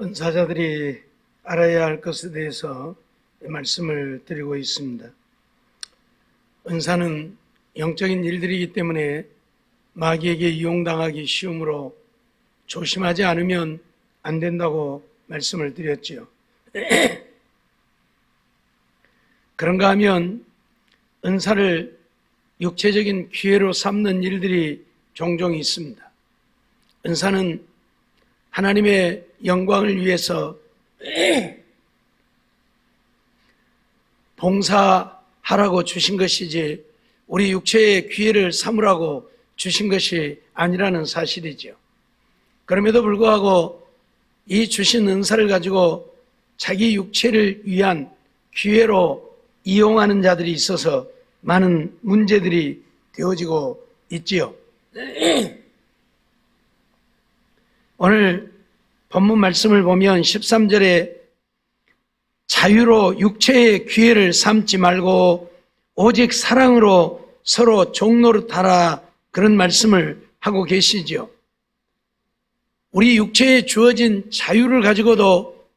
은사자들이 알아야 할 것에 대해서 말씀을 드리고 있습니다. 은사는 영적인 일들이기 때문에 마귀에게 이용당하기 쉬우므로 조심하지 않으면 안 된다고 말씀을 드렸지요. 그런가 하면 은사를 육체적인 기회로 삼는 일들이 종종 있습니다. 은사는 하나님의 영광을 위해서 봉사하라고 주신 것이지 우리 육체의 기회를 삼으라고 주신 것이 아니라는 사실이죠. 그럼에도 불구하고 이 주신 은사를 가지고 자기 육체를 위한 기회로 이용하는 자들이 있어서 많은 문제들이 되어지고 있지요. 오늘 본문 말씀을 보면 13절에 자유로 육체의 기회를 삼지 말고 오직 사랑으로 서로 종노릇하라, 그런 말씀을 하고 계시죠. 우리 육체에 주어진 자유를 가지고도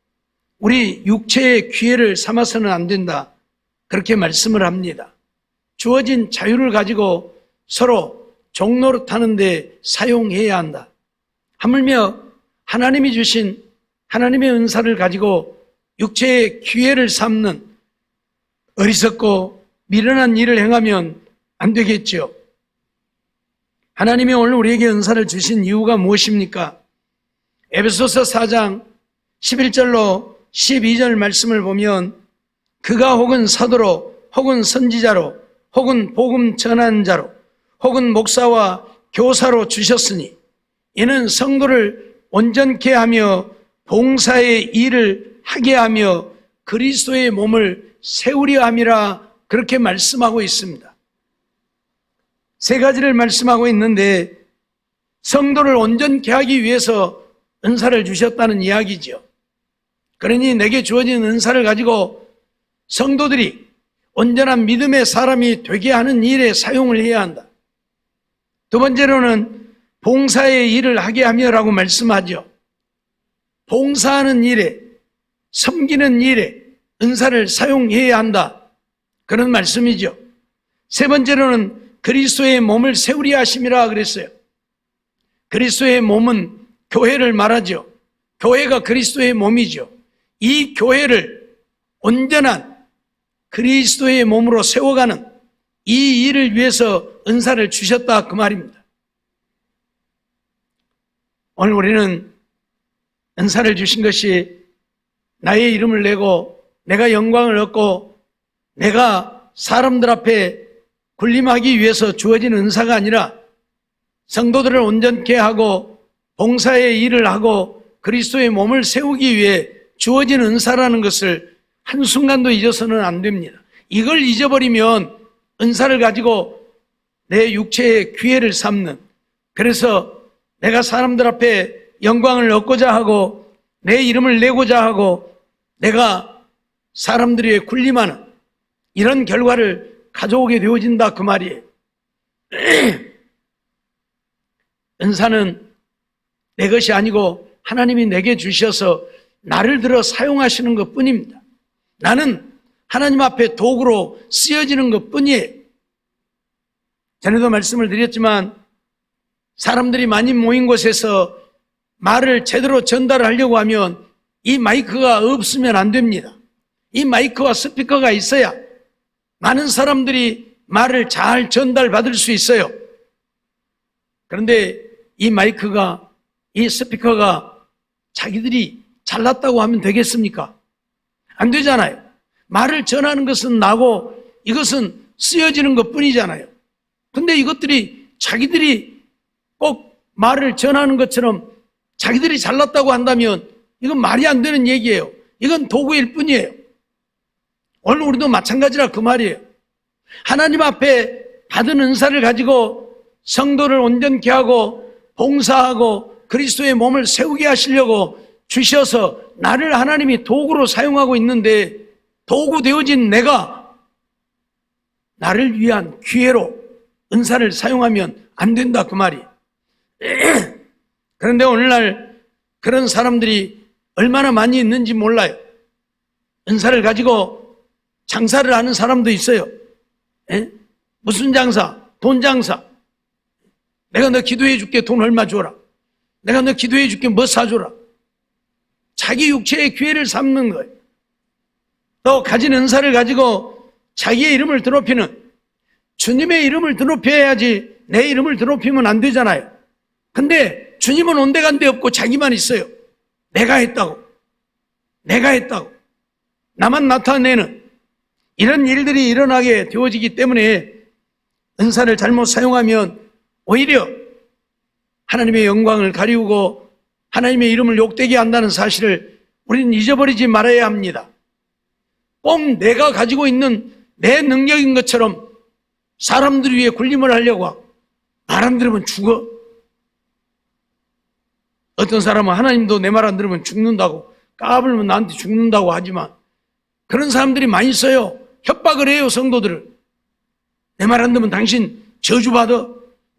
우리 육체의 기회를 삼아서는 안 된다, 그렇게 말씀을 합니다. 주어진 자유를 가지고 서로 종노릇하는 데 사용해야 한다. 하물며 하나님이 주신 하나님의 은사를 가지고 육체의 기회를 삼는 어리석고 미련한 일을 행하면 안 되겠죠. 하나님이 오늘 우리에게 은사를 주신 이유가 무엇입니까? 에베소서 4장 11절로 12절 말씀을 보면 그가 혹은 사도로 혹은 선지자로 혹은 복음 전하는 자로 혹은 목사와 교사로 주셨으니 이는 성도를 온전케 하며 봉사의 일을 하게 하며 그리스도의 몸을 세우려 함이라, 그렇게 말씀하고 있습니다. 세 가지를 말씀하고 있는데 성도를 온전케 하기 위해서 은사를 주셨다는 이야기죠. 그러니 내게 주어진 은사를 가지고 성도들이 온전한 믿음의 사람이 되게 하는 일에 사용을 해야 한다. 두 번째로는 봉사의 일을 하게 하며라고 말씀하죠. 봉사하는 일에, 섬기는 일에 은사를 사용해야 한다, 그런 말씀이죠. 세 번째로는 그리스도의 몸을 세우려 하심이라 그랬어요. 그리스도의 몸은 교회를 말하죠. 교회가 그리스도의 몸이죠. 이 교회를 온전한 그리스도의 몸으로 세워가는 이 일을 위해서 은사를 주셨다, 그 말입니다. 오늘 우리는 은사를 주신 것이 나의 이름을 내고 내가 영광을 얻고 내가 사람들 앞에 군림하기 위해서 주어진 은사가 아니라 성도들을 온전케 하고 봉사의 일을 하고 그리스도의 몸을 세우기 위해 주어진 은사라는 것을 한순간도 잊어서는 안 됩니다. 이걸 잊어버리면 은사를 가지고 내 육체의 기회를 삼는, 그래서 내가 사람들 앞에 영광을 얻고자 하고 내 이름을 내고자 하고 내가 사람들에게 군림하는 이런 결과를 가져오게 되어진다, 그 말이에요. 은사는 내 것이 아니고 하나님이 내게 주셔서 나를 들어 사용하시는 것 뿐입니다. 나는 하나님 앞에 도구로 쓰여지는 것 뿐이에요. 전에도 말씀을 드렸지만 사람들이 많이 모인 곳에서 말을 제대로 전달하려고 하면 이 마이크가 없으면 안 됩니다. 이 마이크와 스피커가 있어야 많은 사람들이 말을 잘 전달받을 수 있어요. 그런데 이 마이크가, 이 스피커가 자기들이 잘났다고 하면 되겠습니까? 안 되잖아요. 말을 전하는 것은 나고 이것은 쓰여지는 것 뿐이잖아요. 근데 이것들이 자기들이 꼭 말을 전하는 것처럼 자기들이 잘났다고 한다면 이건 말이 안 되는 얘기예요. 이건 도구일 뿐이에요. 오늘 우리도 마찬가지라, 그 말이에요. 하나님 앞에 받은 은사를 가지고 성도를 온전케 하고 봉사하고 그리스도의 몸을 세우게 하시려고 주셔서 나를 하나님이 도구로 사용하고 있는데 도구 되어진 내가 나를 위한 기회로 은사를 사용하면 안 된다, 그 말이에요. 그런데 오늘날 그런 사람들이 얼마나 많이 있는지 몰라요. 은사를 가지고 장사를 하는 사람도 있어요. 에? 무슨 장사? 돈 장사. 내가 너 기도해 줄게, 돈 얼마 줘라. 내가 너 기도해 줄게, 뭐 사줘라. 자기 육체의 기회를 삼는 거예요. 또 가진 은사를 가지고 자기의 이름을 드높이는, 주님의 이름을 드높여야지 내 이름을 드높이면 안 되잖아요. 근데 주님은 온데간데 없고 자기만 있어요. 내가 했다고. 내가 했다고. 나만 나타내는 이런 일들이 일어나게 되어지기 때문에 은사를 잘못 사용하면 오히려 하나님의 영광을 가리우고 하나님의 이름을 욕되게 한다는 사실을 우리는 잊어버리지 말아야 합니다. 꼭 내가 가지고 있는 내 능력인 것처럼 사람들 위해 군림을 하려고 하고 말 안 들으면 죽어. 어떤 사람은 하나님도 내 말 안 들으면 죽는다고, 까불면 나한테 죽는다고 하지만 그런 사람들이 많이 있어요. 협박을 해요, 성도들을. 내 말 안 들으면 당신 저주받아.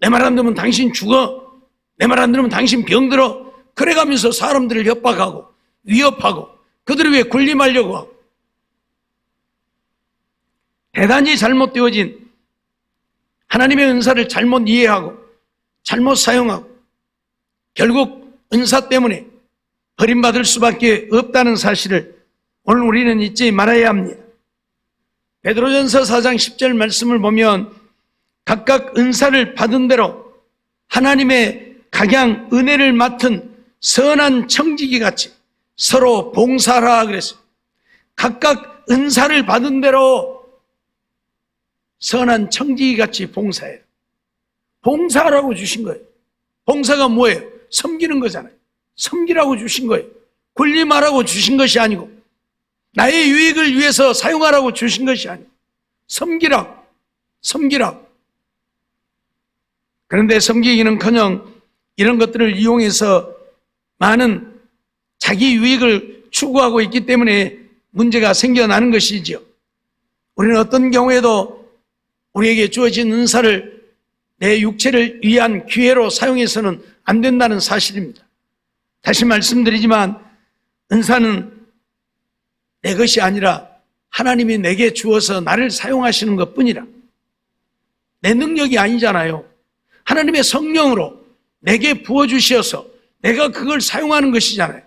내 말 안 들으면 당신 죽어. 내 말 안 들으면 당신 병들어. 그래가면서 사람들을 협박하고 위협하고 그들을 위해 군림하려고 하고, 대단히 잘못되어진 하나님의 은사를 잘못 이해하고 잘못 사용하고 결국 은사 때문에 버림받을 수밖에 없다는 사실을 오늘 우리는 잊지 말아야 합니다. 베드로전서 4장 10절 말씀을 보면 각각 은사를 받은 대로 하나님의 각양 은혜를 맡은 선한 청지기 같이 서로 봉사하라 그랬어요. 각각 은사를 받은 대로 선한 청지기 같이 봉사해요. 봉사하라고 주신 거예요. 봉사가 뭐예요? 섬기는 거잖아요. 섬기라고 주신 거예요. 군림하라고 주신 것이 아니고 나의 유익을 위해서 사용하라고 주신 것이 아니고 섬기라고. 그런데 섬기기는커녕 이런 것들을 이용해서 많은 자기 유익을 추구하고 있기 때문에 문제가 생겨나는 것이죠. 우리는 어떤 경우에도 우리에게 주어진 은사를 내 육체를 위한 기회로 사용해서는 안 된다는 사실입니다. 다시 말씀드리지만 은사는 내 것이 아니라 하나님이 내게 주어서 나를 사용하시는 것뿐이라. 내 능력이 아니잖아요. 하나님의 성령으로 내게 부어주셔서 내가 그걸 사용하는 것이잖아요.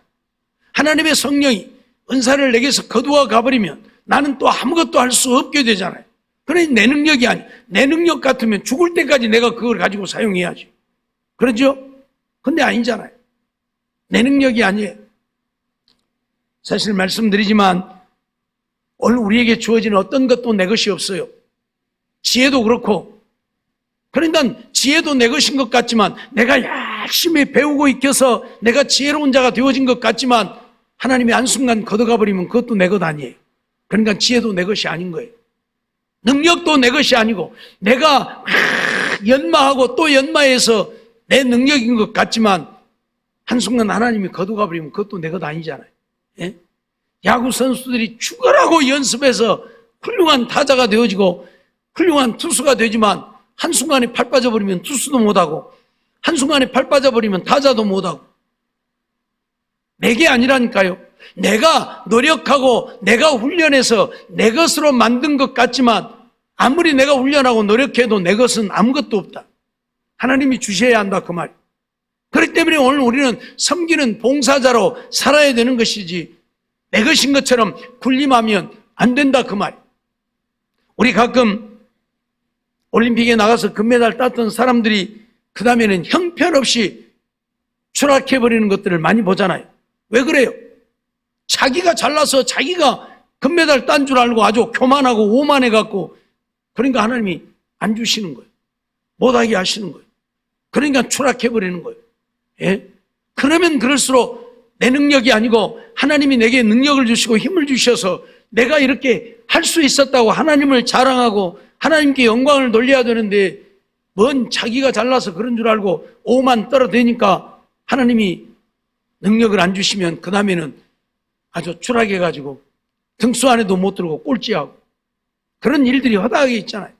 하나님의 성령이 은사를 내게서 거두어 가버리면 나는 또 아무것도 할 수 없게 되잖아요. 그러니 내 능력이 아니, 내 능력 같으면 죽을 때까지 내가 그걸 가지고 사용해야지. 그러죠? 근데 아니잖아요. 내 능력이 아니에요. 사실 말씀드리지만 오늘 우리에게 주어지는 어떤 것도 내 것이 없어요. 지혜도 그렇고. 그러니까 지혜도 내 것인 것 같지만 내가 열심히 배우고 익혀서 내가 지혜로운 자가 되어진 것 같지만 하나님이 한순간 걷어가 버리면 그것도 내 것 아니에요. 그러니까 지혜도 내 것이 아닌 거예요. 능력도 내 것이 아니고 내가 연마하고 또 연마해서 내 능력인 것 같지만 한순간 하나님이 거두가 버리면 그것도 내 것 아니잖아요. 예? 야구 선수들이 죽으라고 연습해서 훌륭한 타자가 되어지고 훌륭한 투수가 되지만 한순간에 팔 빠져버리면 투수도 못하고 한순간에 팔 빠져버리면 타자도 못하고. 내게 아니라니까요. 내가 노력하고 내가 훈련해서 내 것으로 만든 것 같지만 아무리 내가 훈련하고 노력해도 내 것은 아무것도 없다. 하나님이 주셔야 한다 그 말. 그렇기 때문에 오늘 우리는 섬기는 봉사자로 살아야 되는 것이지 내 것인 것처럼 군림하면 안 된다 그 말. 우리 가끔 올림픽에 나가서 금메달 땄던 사람들이 그 다음에는 형편없이 추락해버리는 것들을 많이 보잖아요. 왜 그래요? 자기가 잘나서 자기가 금메달 딴 줄 알고 아주 교만하고 오만해갖고 그러니까 하나님이 안 주시는 거예요. 못하게 하시는 거예요. 그러니까 추락해버리는 거예요. 예? 그러면 그럴수록 내 능력이 아니고 하나님이 내게 능력을 주시고 힘을 주셔서 내가 이렇게 할 수 있었다고 하나님을 자랑하고 하나님께 영광을 돌려야 되는데 뭔 자기가 잘나서 그런 줄 알고 오만 떨어대니까 하나님이 능력을 안 주시면 그 다음에는 아주 추락해가지고 등수 안에도 못 들고 꼴찌하고 그런 일들이 허다하게 있잖아요.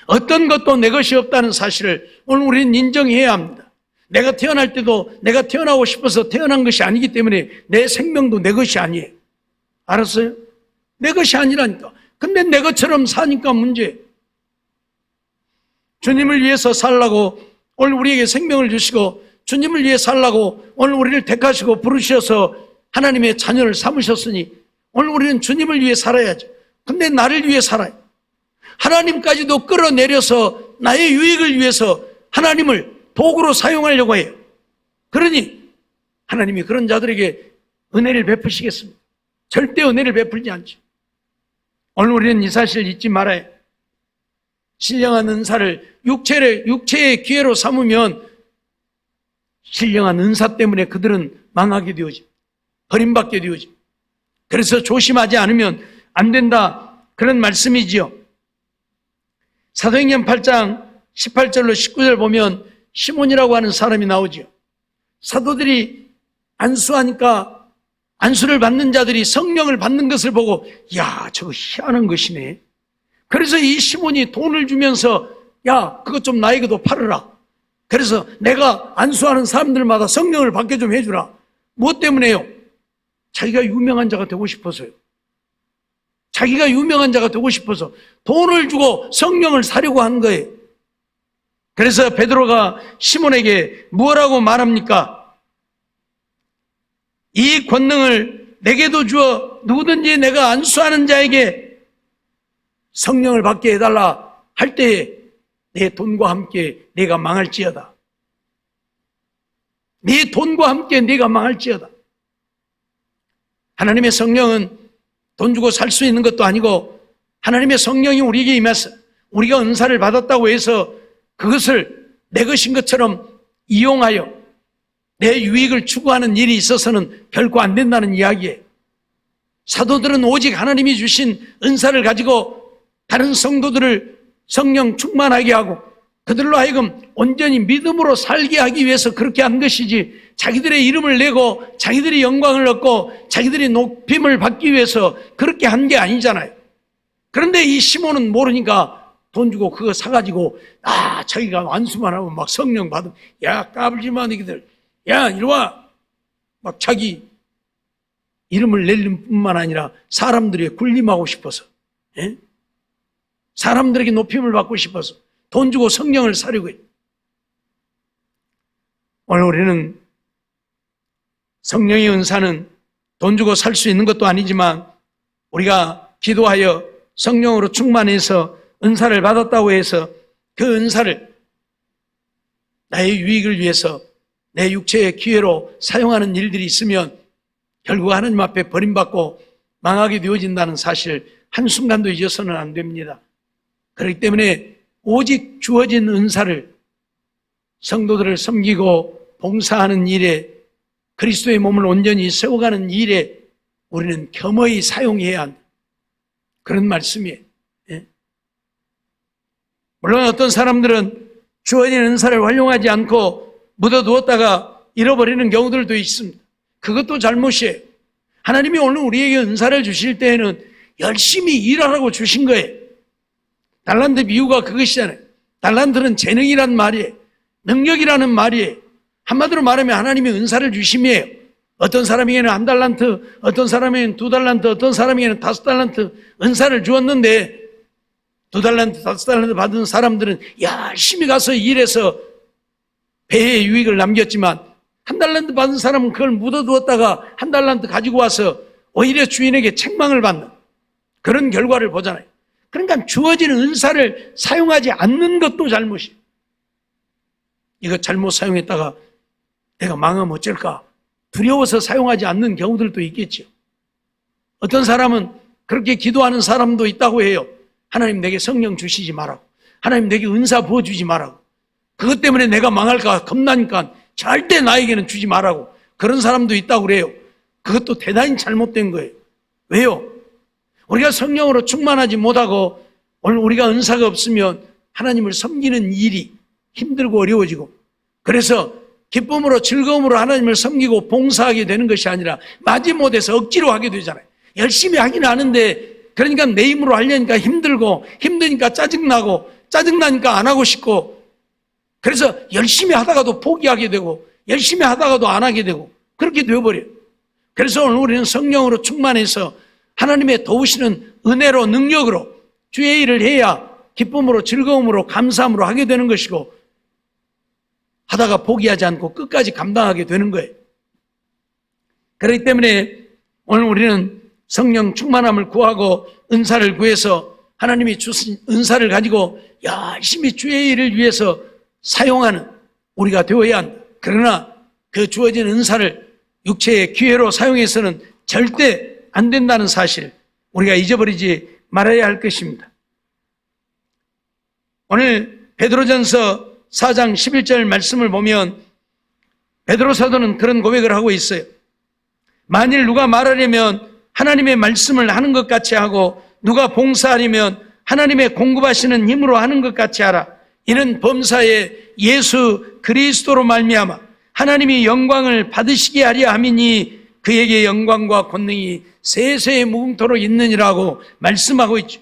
어떤 것도 내 것이 없다는 사실을 오늘 우리는 인정해야 합니다. 내가 태어날 때도 내가 태어나고 싶어서 태어난 것이 아니기 때문에 내 생명도 내 것이 아니에요. 알았어요? 내 것이 아니라니까. 근데 내 것처럼 사니까 문제. 주님을 위해서 살라고 오늘 우리에게 생명을 주시고 주님을 위해 살라고 오늘 우리를 택하시고 부르셔서 하나님의 자녀를 삼으셨으니 오늘 우리는 주님을 위해 살아야죠. 근데 나를 위해 살아요. 하나님까지도 끌어내려서 나의 유익을 위해서 하나님을 도구로 사용하려고 해요. 그러니 하나님이 그런 자들에게 은혜를 베푸시겠습니다. 절대 은혜를 베풀지 않죠. 오늘 우리는 이 사실을 잊지 말아요. 신령한 은사를 육체의 기회로 삼으면 신령한 은사 때문에 그들은 망하게 되어져, 버림받게 되어져. 그래서 조심하지 않으면 안 된다, 그런 말씀이지요. 사도행전 8장 18절로 19절 보면 시몬이라고 하는 사람이 나오죠. 사도들이 안수하니까 안수를 받는 자들이 성령을 받는 것을 보고 야, 저거 희한한 것이네. 그래서 이 시몬이 돈을 주면서 야, 그것 좀 나에게도 팔으라. 그래서 내가 안수하는 사람들마다 성령을 받게 좀 해주라. 무엇 때문에요? 자기가 유명한 자가 되고 싶어서요. 자기가 유명한 자가 되고 싶어서 돈을 주고 성령을 사려고 한 거예요. 그래서 베드로가 시몬에게 무엇라고 말합니까? 이 권능을 내게도 주어 누구든지 내가 안수하는 자에게 성령을 받게 해달라 할 때에 내 돈과 함께 내가 망할지어다. 네 돈과 함께 네가 망할지어다. 하나님의 성령은 돈 주고 살 수 있는 것도 아니고 하나님의 성령이 우리에게 임해서 우리가 은사를 받았다고 해서 그것을 내 것인 것처럼 이용하여 내 유익을 추구하는 일이 있어서는 결코 안 된다는 이야기예요. 사도들은 오직 하나님이 주신 은사를 가지고 다른 성도들을 성령 충만하게 하고 그들로 하여금 온전히 믿음으로 살게 하기 위해서 그렇게 한 것이지 자기들의 이름을 내고 자기들이 영광을 얻고 자기들이 높임을 받기 위해서 그렇게 한 게 아니잖아요. 그런데 이 시몬은 모르니까 돈 주고 그거 사가지고 자기가 안수만 하면 막 성령 받으면 야, 까불지 마 너희들, 야 이리 와, 막 자기 이름을 낼 뿐만 아니라 사람들이 군림하고 싶어서, 예? 사람들에게 높임을 받고 싶어서 돈 주고 성령을 사려고 해요. 오늘 우리는 성령의 은사는 돈 주고 살 수 있는 것도 아니지만 우리가 기도하여 성령으로 충만해서 은사를 받았다고 해서 그 은사를 나의 유익을 위해서 내 육체의 기회로 사용하는 일들이 있으면 결국 하나님 앞에 버림받고 망하게 되어진다는 사실 한순간도 잊어서는 안 됩니다. 그렇기 때문에 오직 주어진 은사를 성도들을 섬기고 봉사하는 일에 그리스도의 몸을 온전히 세워가는 일에 우리는 겸허히 사용해야 한다. 그런 말씀이에요. 예? 물론 어떤 사람들은 주어진 은사를 활용하지 않고 묻어두었다가 잃어버리는 경우들도 있습니다. 그것도 잘못이에요. 하나님이 오늘 우리에게 은사를 주실 때에는 열심히 일하라고 주신 거예요. 달란트 비유가 그것이잖아요. 달란트는 재능이란 말이에요. 능력이라는 말이에요. 한마디로 말하면 하나님이 은사를 주심이에요. 어떤 사람에게는 1달란트, 어떤 사람에게는 2달란트, 어떤 사람에게는 5달란트 은사를 주었는데 2달란트, 5달란트 받은 사람들은 열심히 가서 일해서 배의 유익을 남겼지만 1달란트 받은 사람은 그걸 묻어두었다가 1달란트 가지고 와서 오히려 주인에게 책망을 받는 그런 결과를 보잖아요. 그러니까 주어진 은사를 사용하지 않는 것도 잘못이에요. 이거 잘못 사용했다가 내가 망하면 어쩔까 두려워서 사용하지 않는 경우들도 있겠죠. 어떤 사람은 그렇게 기도하는 사람도 있다고 해요. 하나님 내게 성령 주시지 말라고, 하나님 내게 은사 부어주지 말라고, 그것 때문에 내가 망할까 겁나니까 절대 나에게는 주지 말라고, 그런 사람도 있다고 그래요. 그것도 대단히 잘못된 거예요. 왜요? 우리가 성령으로 충만하지 못하고 오늘 우리가 은사가 없으면 하나님을 섬기는 일이 힘들고 어려워지고, 그래서 기쁨으로 즐거움으로 하나님을 섬기고 봉사하게 되는 것이 아니라 마지못해서 억지로 하게 되잖아요. 열심히 하긴 하는데 그러니까 내 힘으로 하려니까 힘들고 힘드니까 짜증나고 짜증나니까 안 하고 싶고 그래서 열심히 하다가도 포기하게 되고 열심히 하다가도 안 하게 되고 그렇게 되어버려요. 그래서 오늘 우리는 성령으로 충만해서 하나님의 도우시는 은혜로 능력으로 주의 일을 해야 기쁨으로 즐거움으로 감사함으로 하게 되는 것이고 하다가 포기하지 않고 끝까지 감당하게 되는 거예요. 그렇기 때문에 오늘 우리는 성령 충만함을 구하고 은사를 구해서 하나님이 주신 은사를 가지고 열심히 주의 일을 위해서 사용하는 우리가 되어야 한다. 그러나 그 주어진 은사를 육체의 기회로 사용해서는 절대 안 된다는 사실 우리가 잊어버리지 말아야 할 것입니다. 오늘 베드로전서 4장 11절 말씀을 보면 베드로 사도는 그런 고백을 하고 있어요. 만일 누가 말하려면 하나님의 말씀을 하는 것 같이 하고 누가 봉사하려면 하나님의 공급하시는 힘으로 하는 것 같이 하라. 이는 범사에 예수 그리스도로 말미암아 하나님이 영광을 받으시게 하려 함이니 그에게 영광과 권능이 세세에 무궁토록 있느니라고 말씀하고 있죠.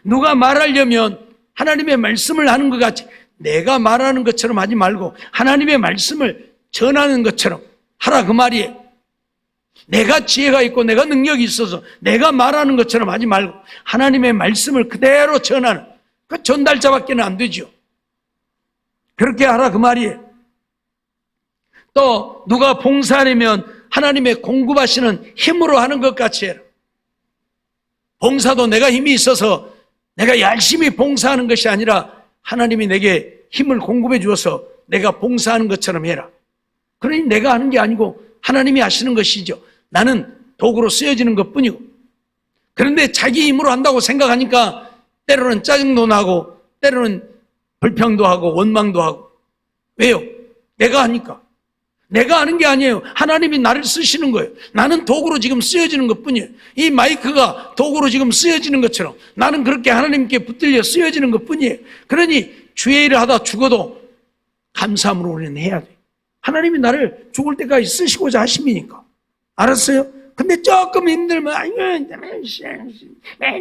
누가 말하려면 하나님의 말씀을 하는 것 같이 내가 말하는 것처럼 하지 말고 하나님의 말씀을 전하는 것처럼 하라 그 말이에요. 내가 지혜가 있고 내가 능력이 있어서 내가 말하는 것처럼 하지 말고 하나님의 말씀을 그대로 전하는 그 전달자밖에는 안 되죠. 그렇게 하라 그 말이에요. 또 누가 봉사하려면 하나님의 공급하시는 힘으로 하는 것 같이 해라. 봉사도 내가 힘이 있어서 내가 열심히 봉사하는 것이 아니라 하나님이 내게 힘을 공급해 주어서 내가 봉사하는 것처럼 해라. 그러니 내가 하는 게 아니고 하나님이 하시는 것이죠. 나는 도구로 쓰여지는 것뿐이고. 그런데 자기 힘으로 한다고 생각하니까 때로는 짜증도 나고 때로는 불평도 하고 원망도 하고. 왜요? 내가 하니까. 내가 하는 게 아니에요. 하나님이 나를 쓰시는 거예요. 나는 도구로 지금 쓰여지는 것뿐이에요. 이 마이크가 도구로 지금 쓰여지는 것처럼 나는 그렇게 하나님께 붙들려 쓰여지는 것뿐이에요. 그러니 주의 일을 하다 죽어도 감사함으로 우리는 해야 돼요. 하나님이 나를 죽을 때까지 쓰시고자 하심이니까. 알았어요? 근데 조금 힘들면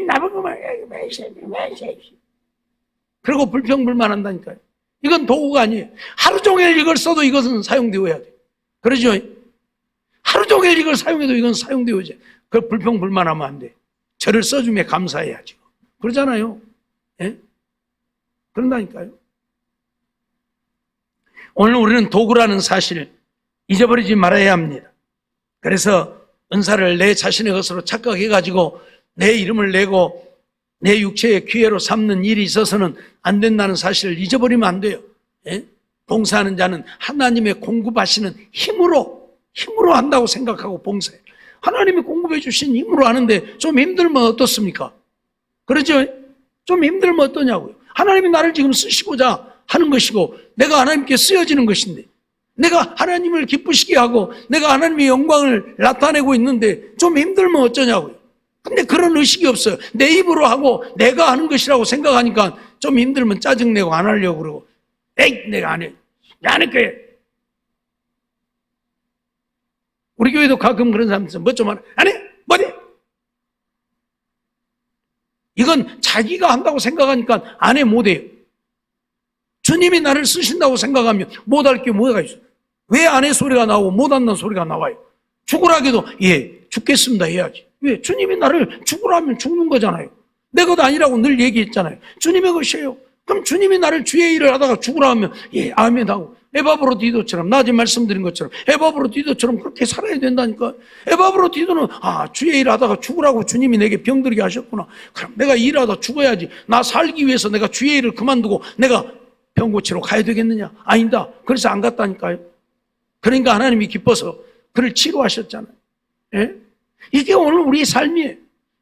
나보고 그리고 불평불만 한다니까요. 이건 도구가 아니에요. 하루 종일 이걸 써도 이것은 사용되어야 돼요. 그러죠? 하루 종일 이걸 사용해도 이건 사용되어야지. 그 불평불만하면 안 돼. 저를 써주면 감사해야지. 그러잖아요. 예? 그런다니까요. 오늘 우리는 도구라는 사실을 잊어버리지 말아야 합니다. 그래서 은사를 내 자신의 것으로 착각해가지고 내 이름을 내고 내 육체의 기회로 삼는 일이 있어서는 안 된다는 사실을 잊어버리면 안 돼요. 예? 봉사하는 자는 하나님의 공급하시는 힘으로 한다고 생각하고 봉사해요. 하나님이 공급해 주신 힘으로 하는데 좀 힘들면 어떻습니까? 그렇죠? 좀 힘들면 어떠냐고요. 하나님이 나를 지금 쓰시고자 하는 것이고 내가 하나님께 쓰여지는 것인데 내가 하나님을 기쁘시게 하고 내가 하나님의 영광을 나타내고 있는데 좀 힘들면 어쩌냐고요. 근데 그런 의식이 없어요. 내 입으로 하고 내가 하는 것이라고 생각하니까 좀 힘들면 짜증내고 안 하려고 그러고 에이 내가 안 해. 안 할 거야. 우리 교회도 가끔 그런 사람 있어요. 뭐 좀 안 해? 뭐 해? 이건 자기가 한다고 생각하니까 안 해 못 해요. 주님이 나를 쓰신다고 생각하면 못할 게 뭐가 있어요. 왜 안 해 소리가 나오고 못 한다는 소리가 나와요. 죽으라기도 예 죽겠습니다 해야지. 왜? 주님이 나를 죽으라면 죽는 거잖아요. 내 것 아니라고 늘 얘기했잖아요. 주님의 것이에요. 그럼 주님이 나를 주의 일을 하다가 죽으라 하면 예 아멘 하고 에바브로디도처럼 낮에 말씀드린 것처럼 에바브로디도처럼 그렇게 살아야 된다니까. 에바브로디도는 주의 일을 하다가 죽으라고 주님이 내게 병들게 하셨구나. 그럼 내가 일하다 죽어야지. 나 살기 위해서 내가 주의 일을 그만두고 내가 병 고치러 가야 되겠느냐? 아니다. 그래서 안 갔다니까요. 그러니까 하나님이 기뻐서 그를 치료하셨잖아요. 예? 이게 오늘 우리의 삶이에요.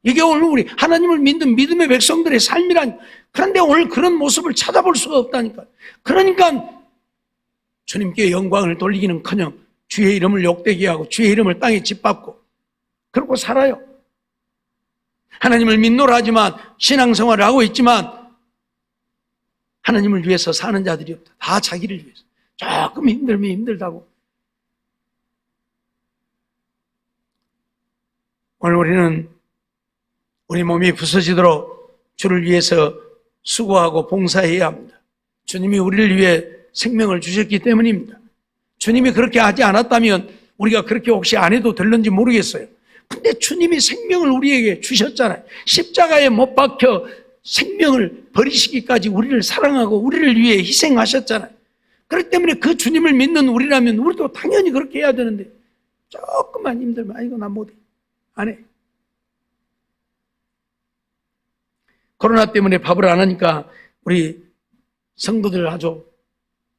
이게 오늘 우리 하나님을 믿는 믿음의 백성들의 삶이라니. 그런데 오늘 그런 모습을 찾아볼 수가 없다니까. 그러니까 주님께 영광을 돌리기는커녕 주의 이름을 욕되게 하고 주의 이름을 땅에 짓밟고 그러고 살아요. 하나님을 믿노라 하지만 신앙생활을 하고 있지만 하나님을 위해서 사는 자들이 없다. 다 자기를 위해서. 조금 힘들면 힘들다고. 오늘 우리는 우리 몸이 부서지도록 주를 위해서 수고하고 봉사해야 합니다. 주님이 우리를 위해 생명을 주셨기 때문입니다. 주님이 그렇게 하지 않았다면 우리가 그렇게 혹시 안 해도 될는지 모르겠어요. 근데 주님이 생명을 우리에게 주셨잖아요. 십자가에 못 박혀 생명을 버리시기까지 우리를 사랑하고 우리를 위해 희생하셨잖아요. 그렇기 때문에 그 주님을 믿는 우리라면 우리도 당연히 그렇게 해야 되는데 조금만 힘들면 이거 나 못해. 안 해. 코로나 때문에 밥을 안 하니까 우리 성도들 아주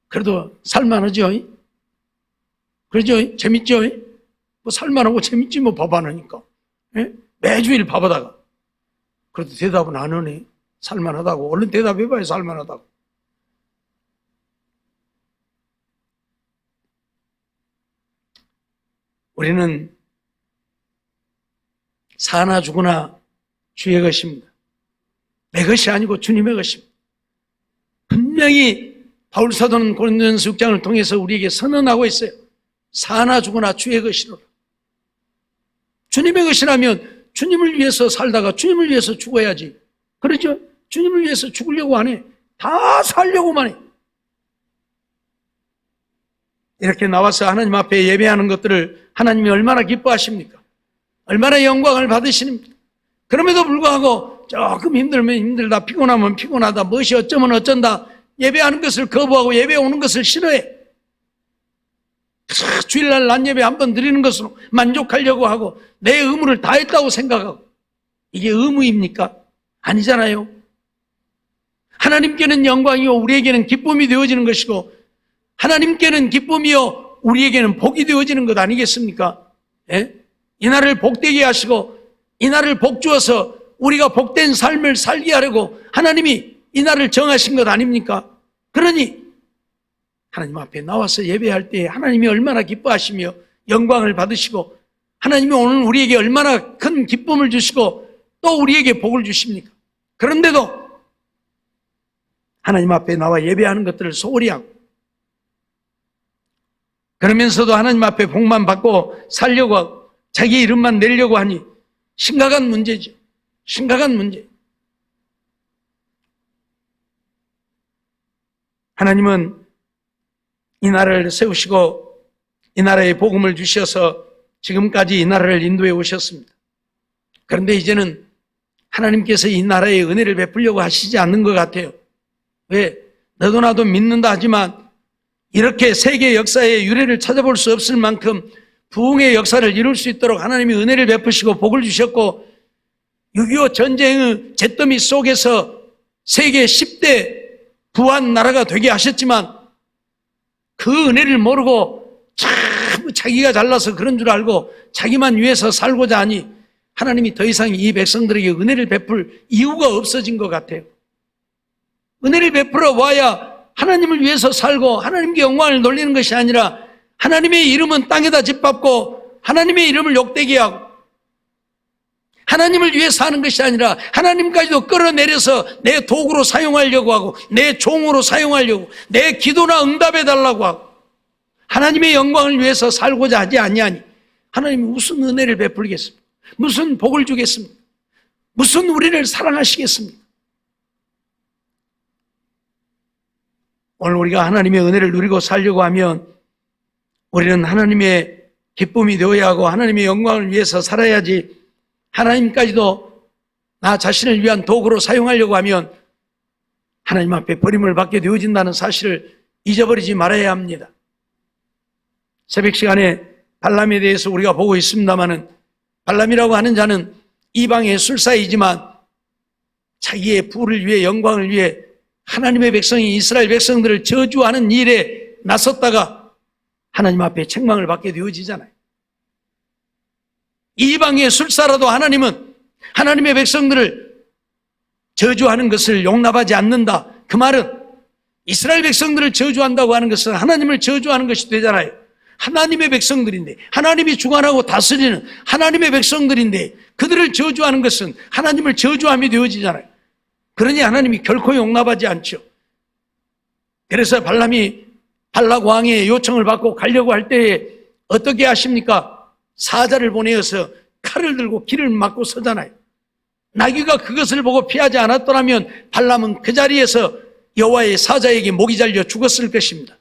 그래도 살만하죠? 그러죠? 재밌죠? 뭐 살만하고 재밌지 뭐 밥 안 하니까. 예? 매주일 밥하다가 그래도 대답은 안 하네. 살만하다고. 얼른 대답해봐요. 살만하다고. 우리는 사나 죽으나 주의 것입니다. 내 것이 아니고 주님의 것입니다. 분명히 바울 사도는 고린도전서 6장을 통해서 우리에게 선언하고 있어요. 사나 죽으나 주의 것이로라. 주님의 것이라면 주님을 위해서 살다가 주님을 위해서 죽어야지. 그렇죠? 주님을 위해서 죽으려고 안 해. 다 살려고만 해. 이렇게 나와서 하나님 앞에 예배하는 것들을 하나님이 얼마나 기뻐하십니까? 얼마나 영광을 받으십니까? 그럼에도 불구하고 조금 힘들면 힘들다, 피곤하면 피곤하다, 무엇이 어쩌면 어쩐다, 예배하는 것을 거부하고 예배 오는 것을 싫어해. 주일날 낮예배 한번 드리는 것으로 만족하려고 하고 내 의무를 다했다고 생각하고, 이게 의무입니까? 아니잖아요. 하나님께는 영광이요 우리에게는 기쁨이 되어지는 것이고, 하나님께는 기쁨이요 우리에게는 복이 되어지는 것 아니겠습니까? 예? 이날을 복되게 하시고 이날을 복 주어서 우리가 복된 삶을 살게 하려고 하나님이 이날을 정하신 것 아닙니까? 그러니 하나님 앞에 나와서 예배할 때 하나님이 얼마나 기뻐하시며 영광을 받으시고, 하나님이 오늘 우리에게 얼마나 큰 기쁨을 주시고 또 우리에게 복을 주십니까? 그런데도 하나님 앞에 나와 예배하는 것들을 소홀히 하고, 그러면서도 하나님 앞에 복만 받고 살려고 하고 자기 이름만 내려고 하니 심각한 문제죠. 심각한 문제. 하나님은 이 나라를 세우시고 이 나라에 복음을 주셔서 지금까지 이 나라를 인도해 오셨습니다. 그런데 이제는 하나님께서 이 나라에 은혜를 베풀려고 하시지 않는 것 같아요. 왜? 너도 나도 믿는다 하지만 이렇게 세계 역사의 유래를 찾아볼 수 없을 만큼 부흥의 역사를 이룰 수 있도록 하나님이 은혜를 베푸시고 복을 주셨고, 6.25 전쟁의 잿더미 속에서 세계 10대 부한 나라가 되게 하셨지만 그 은혜를 모르고 참 자기가 잘나서 그런 줄 알고 자기만 위해서 살고자 하니 하나님이 더 이상 이 백성들에게 은혜를 베풀 이유가 없어진 것 같아요. 은혜를 베풀어 와야 하나님을 위해서 살고 하나님께 영광을 돌리는 것이 아니라 하나님의 이름은 땅에다 짓밟고 하나님의 이름을 욕되게 하고, 하나님을 위해 사는 것이 아니라 하나님까지도 끌어내려서 내 도구로 사용하려고 하고 내 종으로 사용하려고, 내 기도나 응답해 달라고 하고 하나님의 영광을 위해서 살고자 하지 아니하니 하나님이 무슨 은혜를 베풀겠습니까? 무슨 복을 주겠습니까? 무슨 우리를 사랑하시겠습니까? 오늘 우리가 하나님의 은혜를 누리고 살려고 하면 우리는 하나님의 기쁨이 되어야 하고 하나님의 영광을 위해서 살아야지, 하나님까지도 나 자신을 위한 도구로 사용하려고 하면 하나님 앞에 버림을 받게 되어진다는 사실을 잊어버리지 말아야 합니다. 새벽 시간에 발람에 대해서 우리가 보고 있습니다마는, 발람이라고 하는 자는 이방의 술사이지만 자기의 부를 위해 영광을 위해 하나님의 백성이 이스라엘 백성들을 저주하는 일에 나섰다가 하나님 앞에 책망을 받게 되어지잖아요. 이방의 술사라도 하나님은 하나님의 백성들을 저주하는 것을 용납하지 않는다. 그 말은 이스라엘 백성들을 저주한다고 하는 것은 하나님을 저주하는 것이 되잖아요. 하나님의 백성들인데, 하나님이 주관하고 다스리는 하나님의 백성들인데 그들을 저주하는 것은 하나님을 저주함이 되어지잖아요. 그러니 하나님이 결코 용납하지 않죠. 그래서 발람이 발락 왕의 요청을 받고 가려고 할 때에 어떻게 하십니까? 사자를 보내어서 칼을 들고 길을 막고 서잖아요. 나귀가 그것을 보고 피하지 않았더라면 발람은 그 자리에서 여호와의 사자에게 목이 잘려 죽었을 것입니다.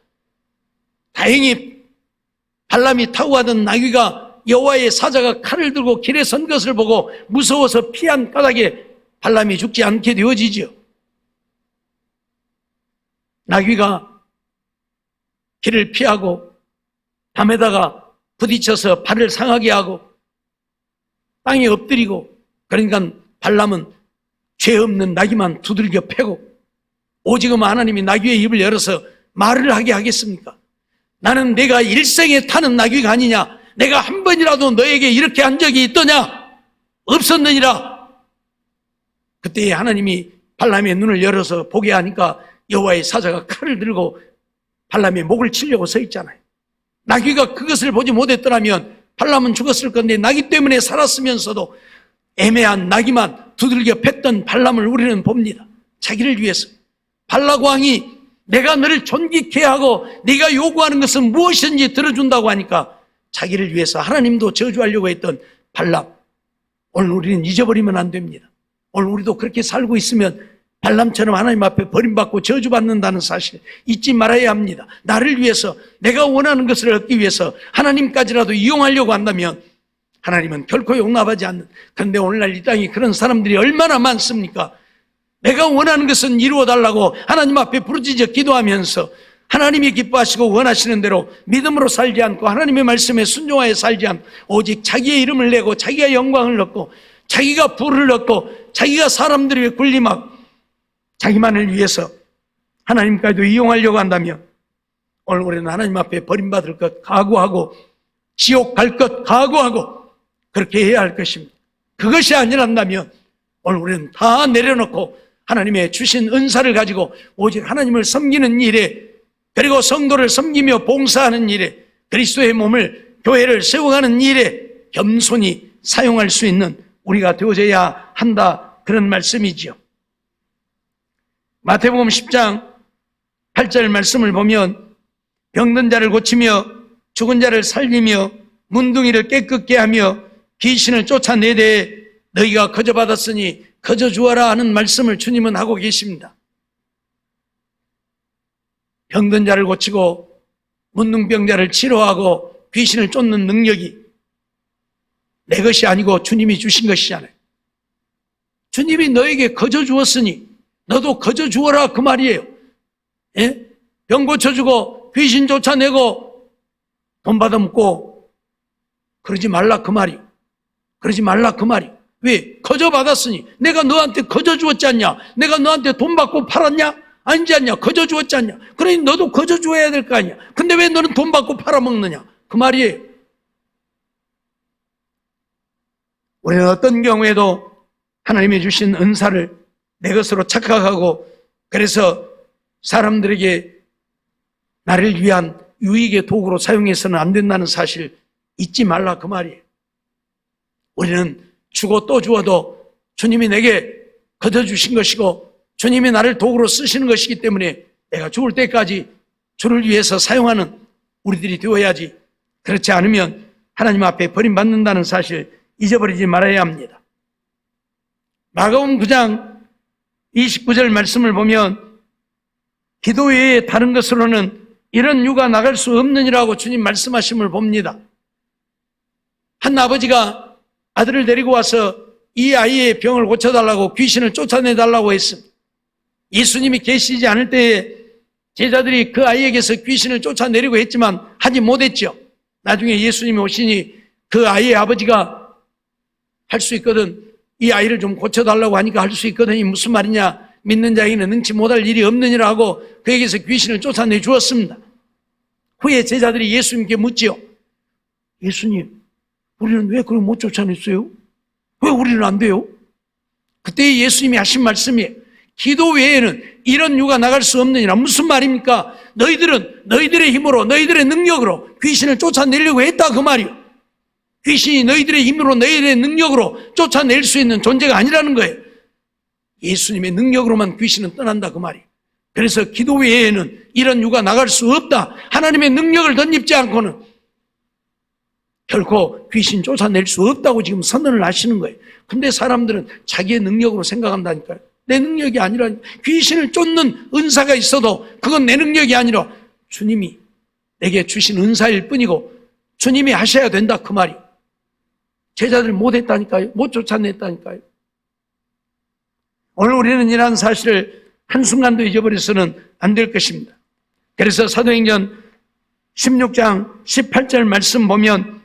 다행히 발람이 타고 가던 나귀가 여호와의 사자가 칼을 들고 길에 선 것을 보고 무서워서 피한 까닭에 발람이 죽지 않게 되어지죠. 나귀가 길을 피하고 밤에다가 부딪혀서 발을 상하게 하고 땅에 엎드리고, 그러니까 발람은 죄 없는 나귀만 두들겨 패고, 오직은 하나님이 나귀의 입을 열어서 말을 하게 하겠습니까? 나는 내가 일생에 타는 나귀가 아니냐? 내가 한 번이라도 너에게 이렇게 한 적이 있더냐? 없었느니라. 그때 하나님이 발람의 눈을 열어서 보게 하니까 여호와의 사자가 칼을 들고 발람의 목을 치려고 서 있잖아요. 나귀가 그것을 보지 못했더라면 발람은 죽었을 건데, 나귀 때문에 살았으면서도 애매한 나귀만 두들겨 팼던 발람을 우리는 봅니다. 자기를 위해서. 발락 왕이 내가 너를 존귀케 하고 네가 요구하는 것은 무엇이든지 들어준다고 하니까 자기를 위해서 하나님도 저주하려고 했던 발람. 오늘 우리는 잊어버리면 안 됩니다. 오늘 우리도 그렇게 살고 있으면 발람처럼 하나님 앞에 버림받고 저주받는다는 사실 잊지 말아야 합니다. 나를 위해서, 내가 원하는 것을 얻기 위해서 하나님까지라도 이용하려고 한다면 하나님은 결코 용납하지 않는. 그런데 오늘날 이 땅에 그런 사람들이 얼마나 많습니까? 내가 원하는 것은 이루어달라고 하나님 앞에 부르짖어 기도하면서 하나님이 기뻐하시고 원하시는 대로 믿음으로 살지 않고 하나님의 말씀에 순종하여 살지 않고 오직 자기의 이름을 내고 자기가 영광을 얻고 자기가 부를 얻고 자기가 사람들의 군림하고 자기만을 위해서 하나님까지도 이용하려고 한다면 오늘 우리는 하나님 앞에 버림받을 것 각오하고 지옥 갈 것 각오하고 그렇게 해야 할 것입니다. 그것이 아니란다면 오늘 우리는 다 내려놓고 하나님의 주신 은사를 가지고 오직 하나님을 섬기는 일에, 그리고 성도를 섬기며 봉사하는 일에, 그리스도의 몸을, 교회를 세워가는 일에 겸손히 사용할 수 있는 우리가 되어져야 한다, 그런 말씀이지요. 마태복음 10장 8절 말씀을 보면 병든 자를 고치며 죽은 자를 살리며 문둥이를 깨끗게 하며 귀신을 쫓아내되 너희가 거저 받았으니 거저 주어라 하는 말씀을 주님은 하고 계십니다. 병든 자를 고치고 문둥병자를 치료하고 귀신을 쫓는 능력이 내 것이 아니고 주님이 주신 것이잖아요. 주님이 너에게 거저 주었으니 너도 거저 주어라, 그 말이에요. 예? 병 고쳐주고 귀신 쫓아내고 돈 받아먹고 그러지 말라, 그 말이에요. 그러지 말라, 그 말이에요. 왜? 거저 받았으니. 내가 너한테 거저 주었지 않냐? 내가 너한테 돈 받고 팔았냐? 아니지 않냐? 거저 주었지 않냐? 그러니 너도 거저 주어야 될 거 아니야. 근데 왜 너는 돈 받고 팔아먹느냐? 그 말이에요. 우리는 어떤 경우에도 하나님이 주신 은사를 내 것으로 착각하고 그래서 사람들에게 나를 위한 유익의 도구로 사용해서는 안 된다는 사실 잊지 말라, 그 말이에요. 우리는 주고 또 주어도 주님이 내게 거저 주신 것이고 주님이 나를 도구로 쓰시는 것이기 때문에 내가 죽을 때까지 주를 위해서 사용하는 우리들이 되어야지. 그렇지 않으면 하나님 앞에 버림받는다는 사실 잊어버리지 말아야 합니다. 마가복음 9장 29절 말씀을 보면 기도 외에 다른 것으로는 이런 유가 나갈 수 없느니라고 주님 말씀하심을 봅니다. 한 아버지가 아들을 데리고 와서 이 아이의 병을 고쳐달라고, 귀신을 쫓아내달라고 했습니다. 예수님이 계시지 않을 때에 제자들이 그 아이에게서 귀신을 쫓아내려고 했지만 하지 못했죠. 나중에 예수님이 오시니 그 아이의 아버지가 할 수 있거든, 이 아이를 좀 고쳐달라고 하니까 할 수 있거든, 이 무슨 말이냐, 믿는 자에게는 능치 못할 일이 없느니라 하고 그에게서 귀신을 쫓아내 주었습니다. 후에 제자들이 예수님께 묻지요. 예수님, 우리는 왜 그걸 못 쫓아냈어요? 왜 우리는 안 돼요? 그때 예수님이 하신 말씀이에요. 기도 외에는 이런 유가 나갈 수 없느니라. 무슨 말입니까? 너희들은 너희들의 힘으로, 너희들의 능력으로 귀신을 쫓아내려고 했다, 그 말이에요. 귀신이 너희들의 힘으로, 너희들의 능력으로 쫓아낼 수 있는 존재가 아니라는 거예요. 예수님의 능력으로만 귀신은 떠난다, 그 말이에요. 그래서 기도 외에는 이런 유가 나갈 수 없다. 하나님의 능력을 덧입지 않고는 결코 귀신 쫓아낼 수 없다고 지금 선언을 하시는 거예요. 근데 사람들은 자기의 능력으로 생각한다니까요. 내 능력이 아니라, 귀신을 쫓는 은사가 있어도 그건 내 능력이 아니라 주님이 내게 주신 은사일 뿐이고 주님이 하셔야 된다, 그 말이. 제자들 못했다니까요. 못 쫓아냈다니까요. 오늘 우리는 이러한 사실을 한순간도 잊어버려서는 안 될 것입니다. 그래서 사도행전 16장 18절 말씀 보면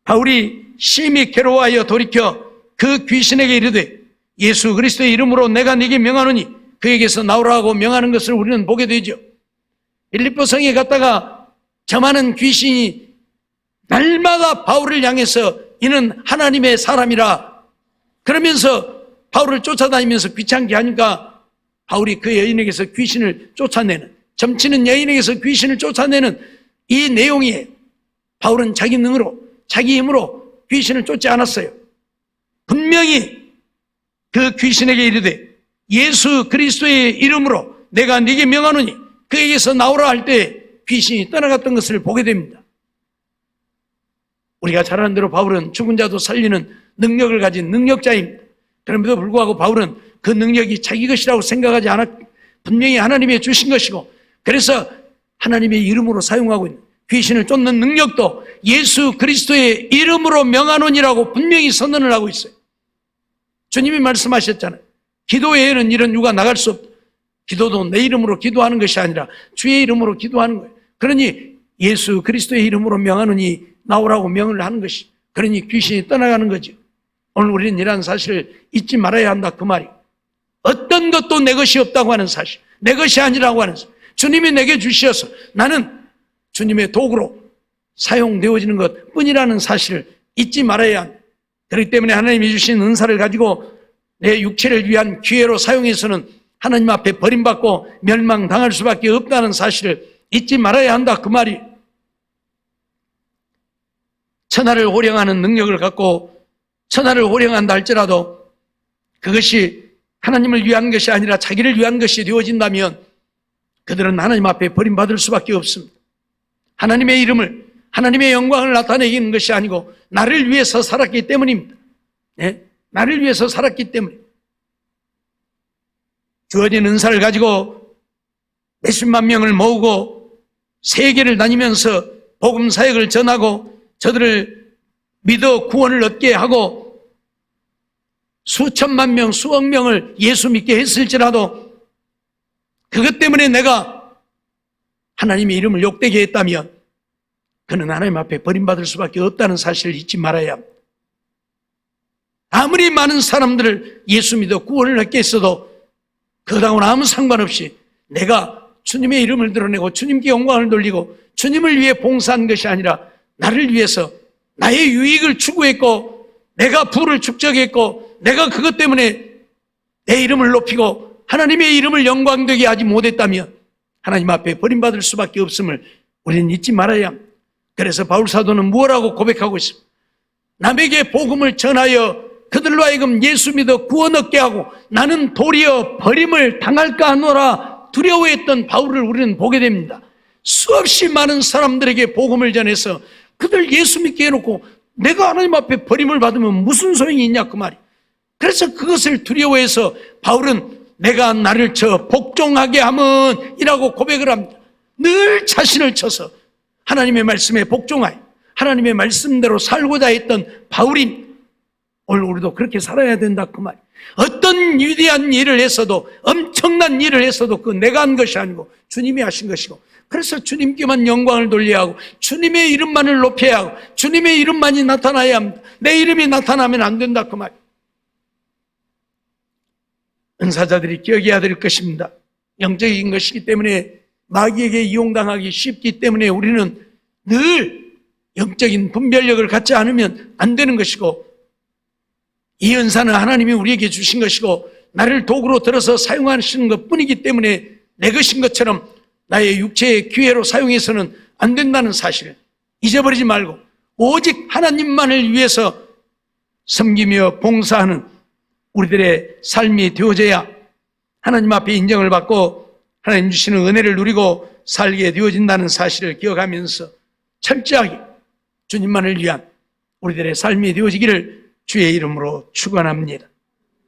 바울이 심히 괴로워하여 돌이켜 그 귀신에게 이르되 예수 그리스도의 이름으로 내가 네게 명하노니 그에게서 나오라고 명하는 것을 우리는 보게 되죠. 빌립보 성에 갔다가 저 많은 귀신이 날마다 바울을 향해서 이는 하나님의 사람이라 그러면서 바울을 쫓아다니면서 귀찮게 하니까 바울이 그 여인에게서 귀신을 쫓아내는, 점치는 여인에게서 귀신을 쫓아내는 이 내용이에요. 바울은 자기 능으로, 자기 힘으로 귀신을 쫓지 않았어요. 분명히 그 귀신에게 이르되 예수 그리스도의 이름으로 내가 네게 명하노니 그에게서 나오라 할 때 귀신이 떠나갔던 것을 보게 됩니다. 우리가 잘 아는 대로 바울은 죽은 자도 살리는 능력을 가진 능력자입니다. 그럼에도 불구하고 바울은 그 능력이 자기 것이라고 생각하지 않았, 분명히 하나님의 주신 것이고, 그래서 하나님의 이름으로 사용하고 있는 귀신을 쫓는 능력도 예수 그리스도의 이름으로 명하노니라고 분명히 선언을 하고 있어요. 주님이 말씀하셨잖아요. 기도 외에는 이런 유가 나갈 수 없다. 기도도 내 이름으로 기도하는 것이 아니라 주의 이름으로 기도하는 거예요. 그러니 예수 그리스도의 이름으로 명하노니 나오라고 명을 하는 것이, 그러니 귀신이 떠나가는 거죠. 오늘 우리는 이러한 사실을 잊지 말아야 한다, 그 말이. 어떤 것도 내 것이 없다고 하는 사실, 내 것이 아니라고 하는 사실, 주님이 내게 주시어서 나는 주님의 도구로 사용되어지는 것 뿐이라는 사실을 잊지 말아야 한다. 그렇기 때문에 하나님이 주신 은사를 가지고 내 육체를 위한 기회로 사용해서는 하나님 앞에 버림받고 멸망당할 수밖에 없다는 사실을 잊지 말아야 한다, 그 말이. 천하를 호령하는 능력을 갖고 천하를 호령한다 할지라도 그것이 하나님을 위한 것이 아니라 자기를 위한 것이 되어진다면 그들은 하나님 앞에 버림받을 수밖에 없습니다. 하나님의 이름을, 하나님의 영광을 나타내기는 것이 아니고 나를 위해서 살았기 때문입니다. 네? 나를 위해서 살았기 때문에. 주어진 은사를 가지고 몇십만 명을 모으고 세계를 다니면서 복음 사역을 전하고 저들을 믿어 구원을 얻게 하고 수천만 명, 수억 명을 예수 믿게 했을지라도 그것 때문에 내가 하나님의 이름을 욕되게 했다면 그는 하나님 앞에 버림받을 수밖에 없다는 사실을 잊지 말아야 합니다. 아무리 많은 사람들을 예수 믿어 구원을 얻게 했어도 그거하고는 아무 상관없이 내가 주님의 이름을 드러내고 주님께 영광을 돌리고 주님을 위해 봉사한 것이 아니라 나를 위해서 나의 유익을 추구했고 내가 부를 축적했고 내가 그것 때문에 내 이름을 높이고 하나님의 이름을 영광되게 하지 못했다면 하나님 앞에 버림받을 수밖에 없음을 우리는 잊지 말아야 합니다. 그래서 바울 사도는 무엇라고 고백하고 있습니다. 남에게 복음을 전하여 그들로 하여금 예수 믿어 구원 얻게 하고 나는 도리어 버림을 당할까 하노라 두려워했던 바울을 우리는 보게 됩니다. 수없이 많은 사람들에게 복음을 전해서 그들 예수 믿게 해놓고 내가 하나님 앞에 버림을 받으면 무슨 소용이 있냐, 그 말이. 그래서 그것을 두려워해서 바울은 내가 나를 쳐 복종하게 하면 이라고 고백을 합니다. 늘 자신을 쳐서 하나님의 말씀에 복종하여 하나님의 말씀대로 살고자 했던 바울이 오늘 우리도 그렇게 살아야 된다, 그 말이. 어떤 위대한 일을 했어도 엄청난 일을 했어도 그 내가 한 것이 아니고 주님이 하신 것이고 그래서 주님께만 영광을 돌려야 하고 주님의 이름만을 높여야 하고 주님의 이름만이 나타나야 합니다. 내 이름이 나타나면 안 된다, 그 말. 은사자들이 기억해야 될 것입니다. 영적인 것이기 때문에 마귀에게 이용당하기 쉽기 때문에 우리는 늘 영적인 분별력을 갖지 않으면 안 되는 것이고 이 은사는 하나님이 우리에게 주신 것이고 나를 도구로 들어서 사용하시는 것뿐이기 때문에 내 것인 것처럼 나의 육체의 기회로 사용해서는 안 된다는 사실을 잊어버리지 말고 오직 하나님만을 위해서 섬기며 봉사하는 우리들의 삶이 되어져야 하나님 앞에 인정을 받고 하나님 주시는 은혜를 누리고 살게 되어진다는 사실을 기억하면서 철저하게 주님만을 위한 우리들의 삶이 되어지기를 주의 이름으로 축원합니다.